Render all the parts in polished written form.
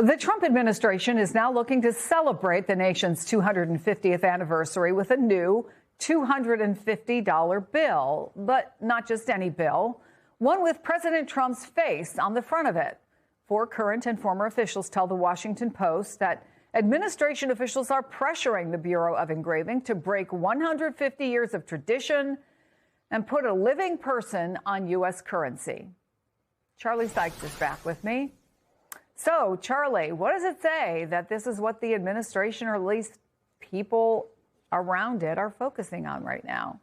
The Trump administration is now looking to celebrate the nation's 250th anniversary with a new $250 bill, but not just any bill, one with President Trump's face on the front of it. Four current and former officials tell the Washington Post that administration officials are pressuring the Bureau of Engraving to break 150 years of tradition and put a living person on U.S. currency. Charlie Sykes is back with me. So, Charlie, what does it say that this is what the administration, or at least people around it, are focusing on right now?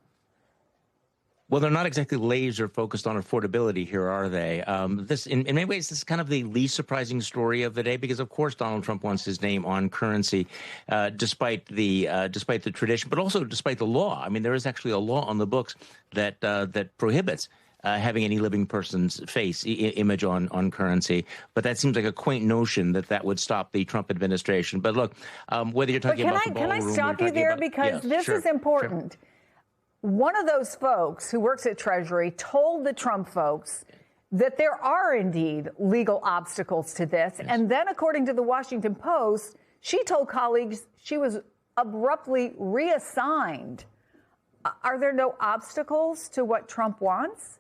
Well, they're not exactly laser focused on affordability here, are they? In many ways, this is kind of the least surprising story of the day, because, of course, Donald Trump wants his name on currency, despite the tradition, but also despite the law. I mean, there is actually a law on the books that prohibits having any living person's face image on currency. But that seems like a quaint notion that would stop the Trump administration. But look, whether you're talking about the ballroom, can I stop you there? Because this is important. Sure. One of those folks who works at Treasury told the Trump folks that there are indeed legal obstacles to this. Yes. And then, according to the Washington Post, she told colleagues she was abruptly reassigned. Are there no obstacles to what Trump wants?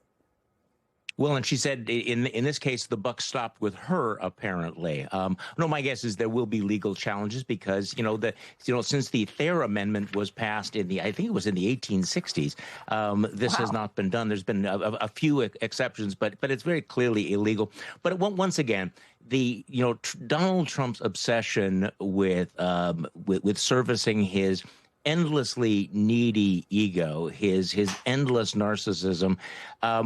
Well, and she said in this case, the buck stopped with her, apparently. No, my guess is there will be legal challenges because, since the Thayer Amendment was passed I think it was in the 1860s, this has not been done. There's been a few exceptions, but it's very clearly illegal. But once again, Donald Trump's obsession with servicing his endlessly needy ego, his endless narcissism.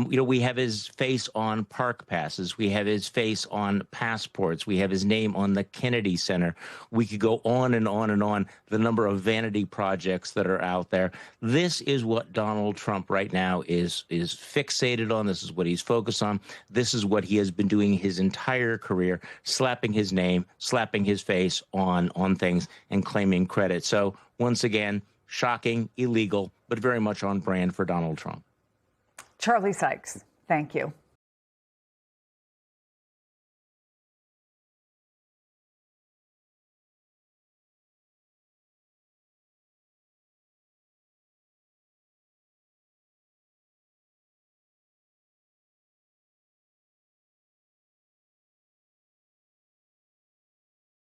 We have his face on park passes. We have his face on passports. We have his name on the Kennedy Center. We could go on and on and on, the number of vanity projects that are out there. This is what Donald Trump right now is fixated on. This is what he's focused on. This is what he has been doing his entire career, slapping his name, slapping his face on things and claiming credit. So once again, shocking, illegal, but very much on brand for Donald Trump. Charlie Sykes, thank you.